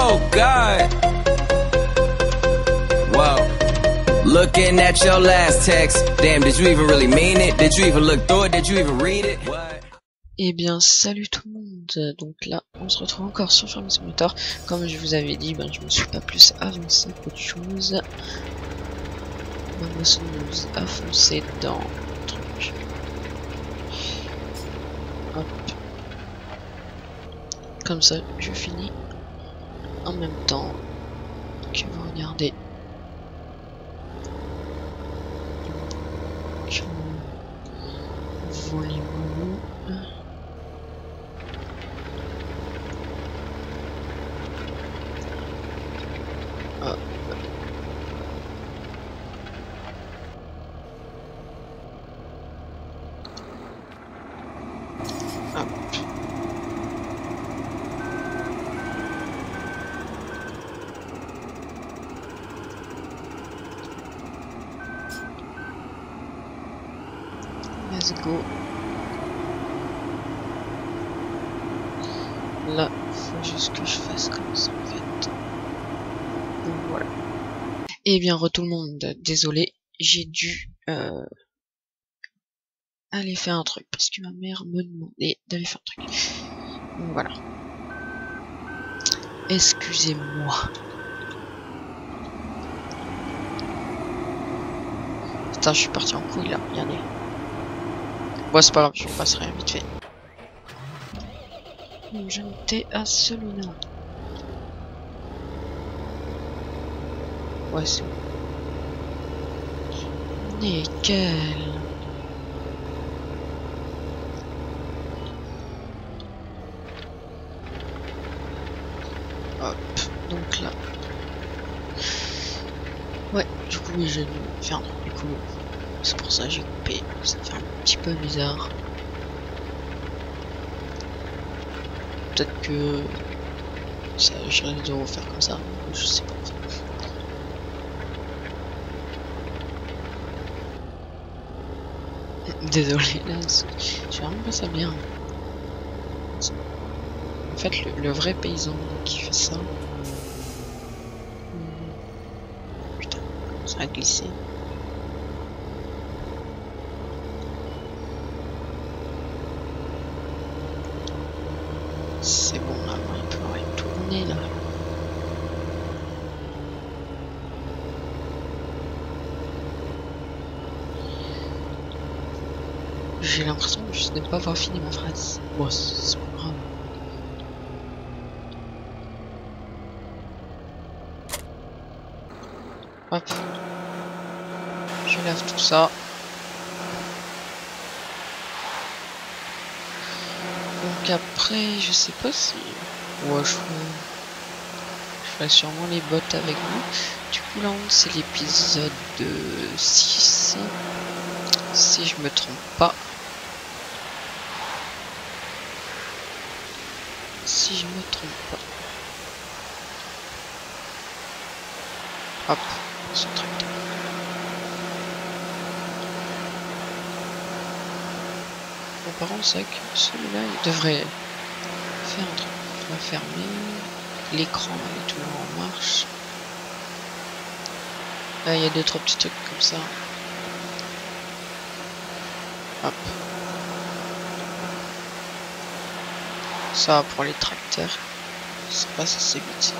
Oh God. Wow. Looking at your last text. Damn, did you even really mean it? Did you even look through it? Did you even read it? What? Eh bien, salut tout le monde. Donc là, on se retrouve encore sur Farming Simulator. Comme je vous avais dit, je me suis pas plus avancé qu'autre chose. Maintenant, nous a foncé dans le truc. Hop. Comme ça, je finis en même temps que vous regardez. Voulez-vous hop. Hop. Let's go. Là, faut juste que je fasse comme ça en fait. Voilà. Eh bien, tout le monde, désolé, j'ai dû aller faire un truc parce que ma mère me demandait d'aller faire un truc. Donc, voilà. Excusez-moi. Putain, je suis parti en couille là, regardez. Bon, c'est pas grave, je passerai vite fait. Je m'étais à celui-là. Ouais, c'est bon. Nickel. Hop, donc là. Ouais, du coup, j'ai dû faire un truc du coup. C'est pour ça que j'ai coupé. Ça fait un petit peu bizarre. Peut-être que ça, je risque de refaire comme ça. Je sais pas. Désolé, là, je vraiment pas ça bien. En fait, le vrai paysan qui fait ça. Putain, ça a glissé. C'est bon, là, il peut tourner là. J'ai l'impression de juste ne pas avoir fini ma phrase. Bon, c'est pas grave. Hop. Je lave tout ça. Donc après, je sais pas si... Ouais, je ferai sûrement les bottes avec vous. Du coup, là, c'est l'épisode 6. Si je me trompe pas. Si je me trompe pas. Hop, ce tracteur. Bon, par contre, c'est vrai que celui-là, il devrait faire un truc. On va fermer. L'écran est toujours en marche. Là, il y a 2-3 petits trucs comme ça. Hop. Ça, pour les tracteurs, ça passe assez vite.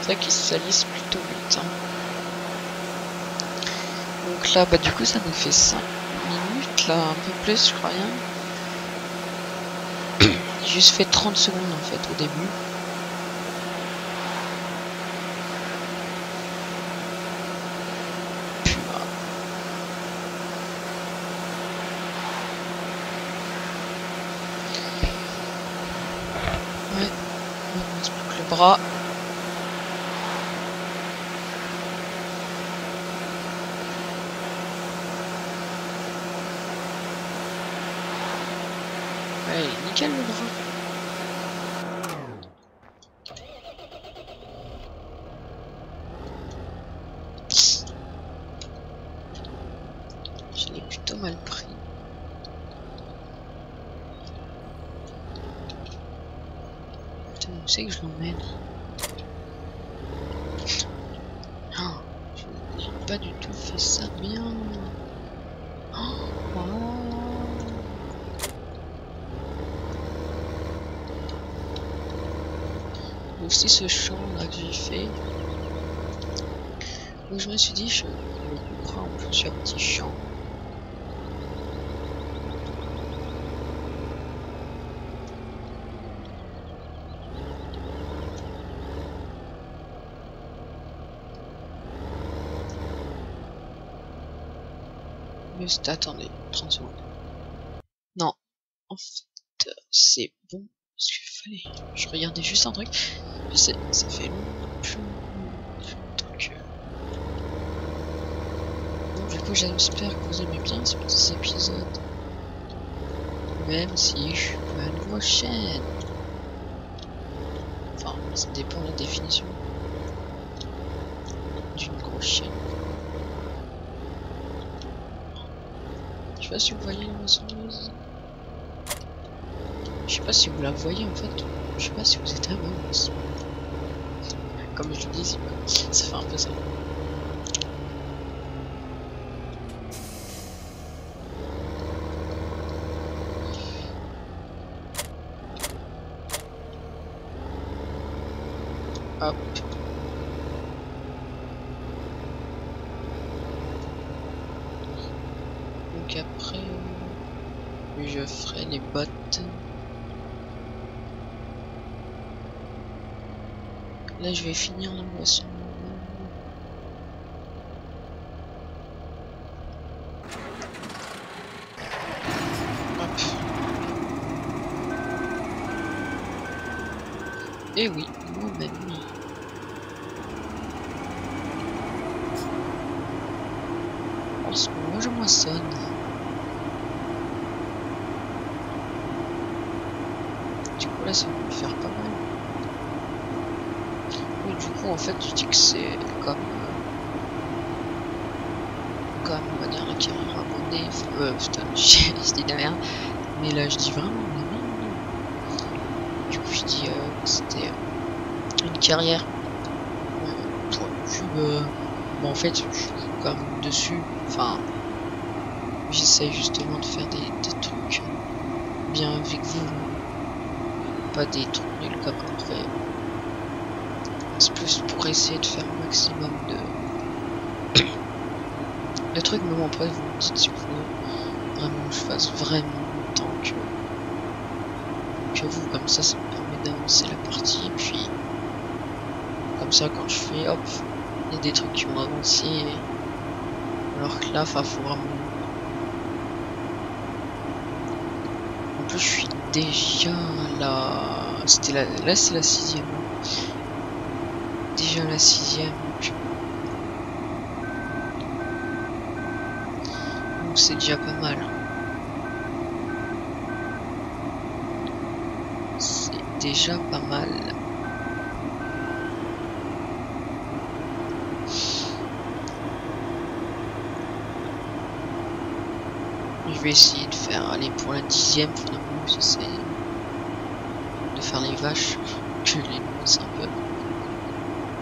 C'est vrai qu'ils se salissent plutôt vite. Hein. Donc là, du coup, ça nous fait 5 minutes, là, un peu plus, je crois rien. J'ai juste fait 30 secondes, en fait, au début. Puis, ouais, on se bloque le bras. nickel le drap. Je l'ai plutôt mal pris. Putain, où c'est que je l'emmène? Oh, j'ai pas du tout fait ça bien. Oh. Aussi ce champ là que j'ai fait. Donc je me suis dit je le couperai en plusieurs petits champs. Juste attendez 30 secondes. Non, en fait c'est bon ce qu'il fallait. Je regardais juste un truc. Je sais, ça fait longtemps que... Bon, du coup j'espère que vous aimez bien ce petit épisode. Même si je suis pas une grosse chaîne. Enfin, ça dépend de la définition d'une grosse chaîne. Je sais pas si vous voyez la moissonneuse. Je sais pas si vous la voyez en fait. Je sais pas si vous êtes à moi. Comme je le dis, ça fait un peu ça. Hop. Donc après, je ferai les bottes. Là, je vais finir la moisson. Hop. Et oui, moi-même. En ce moment, je moissonne. Du coup, là, ça va me faire pas mal. Et du coup, en fait, je dis que c'est comme on va dire la carrière abonnée. Putain, je dis de la merde. Mais là, je dis vraiment de la merde. Du coup, je dis que c'était une carrière pour YouTube. Bon, en fait, je suis quand même dessus. Enfin, j'essaye justement de faire des trucs bien avec vous. Pas des trucs nuls comme on fait. C'est plus pour essayer de faire un maximum de trucs, mais bon, après vous me dites si vous voulez vraiment que je fasse vraiment autant que vous, comme ça me permet d'avancer la partie, et puis comme ça quand je fais hop, il y a des trucs qui vont avancer, alors que là faut vraiment... En plus je suis déjà là, là c'est la 6ème. Déjà la 6ème, donc c'est déjà pas mal. C'est déjà pas mal. Je vais essayer de faire, aller pour la 10ème finalement, j'essaie de faire les vaches, que je les lance un peu.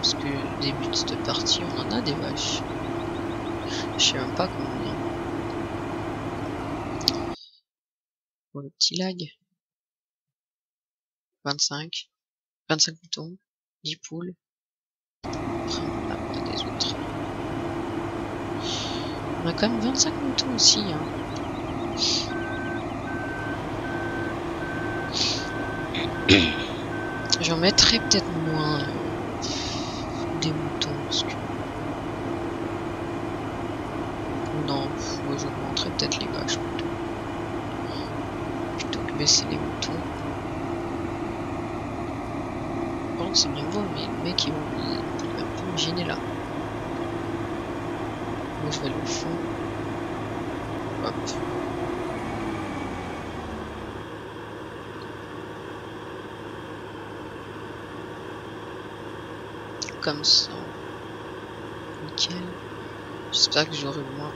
Parce que au début de cette partie, on en a des vaches. Je sais même pas combien. Pour le petit lag. 25 moutons, 10 poules. Après, on a pas des autres. On a quand même 25 moutons aussi. Hein. J'en mettrai peut-être moins des moutons parce que... Non, j'augmenterai peut-être les vaches plutôt que baisser les moutons. Par contre, c'est bien beau, mais le mec il va un peu me gêner là. Moi je vais aller au fond. Hop. comme ça. Nickel. J'espère que j'aurai moins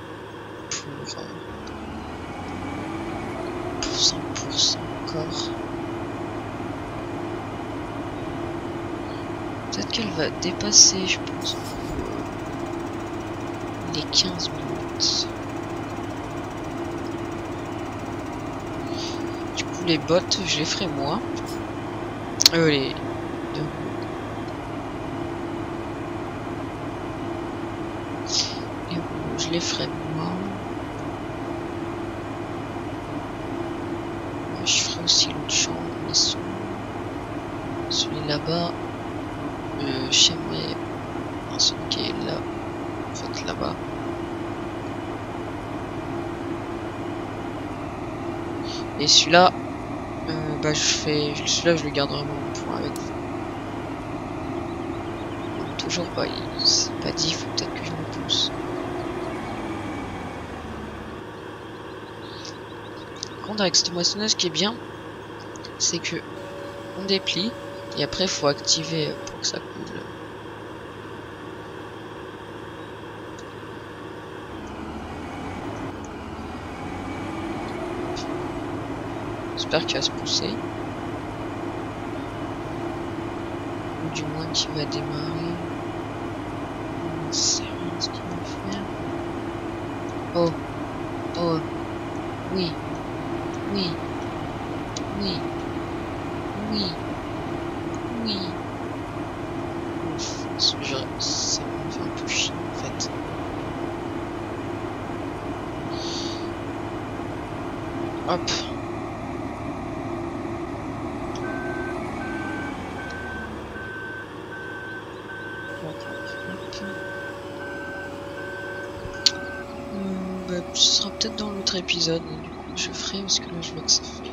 pour 100% encore. Peut-être qu'elle va dépasser, je pense, les 15 minutes. Du coup, les bottes, je les ferai moi. Les deux. Les roues, je les ferai moi. Je ferai aussi l'autre chambre, mais celui là-bas. J'aimerais celui qui est là, en fait là-bas. Et celui-là, bah celui-là je le garde vraiment pour avec vous. Donc, toujours pas, c'est pas dit, faut peut-être que je me pousse. Par contre avec cette moissonneuse, ce qui est bien, c'est que on déplie et après faut activer pour que ça coule. J'espère qu'il va se pousser. Ou du moins qu'il va démarrer. On sait rien ce qu'il va faire. Oh. Oh. Oui. Oui. Oui. Oui. Oui. Ouf. Ça me fait un peu chier en fait. Hop. Ce sera peut-être dans l'autre épisode, du coup je ferai, parce que là je vois que ça fait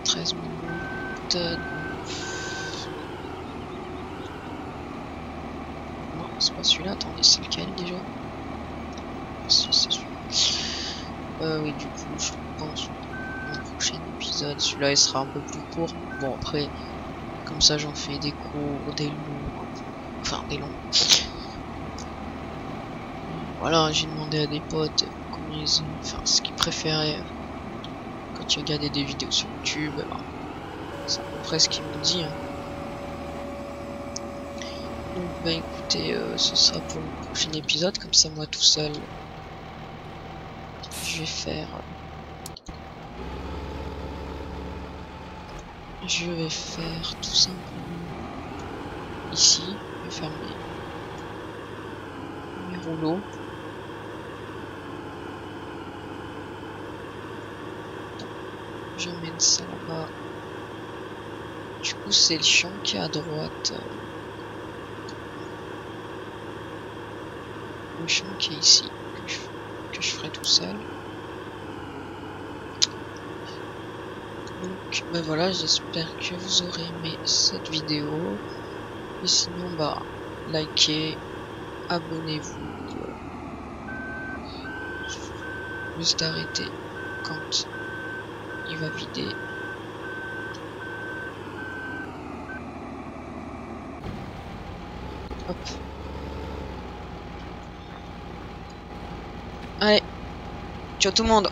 13 minutes. Non, c'est pas celui-là, attendez, c'est lequel déjà? Si, c'est celui-là. Oui, du coup, je pense dans le prochain épisode, celui-là il sera un peu plus court. Bon, après, comme ça j'en fais des courts, des longs, enfin des longs. Voilà, j'ai demandé à des potes comment ils, enfin ce qu'ils préféraient quand tu regardais des vidéos sur YouTube. C'est à peu près ce qu'ils m'ont dit. Hein. Donc bah écoutez, ce sera pour le prochain épisode, comme ça moi tout seul, je vais faire tout simplement ici, je vais faire mes rouleaux. J'emmène ça là-bas. Du coup c'est le champ qui est à droite. Le champ qui est ici, que je ferai tout seul. Donc bah voilà, j'espère que vous aurez aimé cette vidéo. Et sinon bah likez, abonnez-vous. Juste arrêter quand il va vider. Hop. Allez, ciao tout le monde.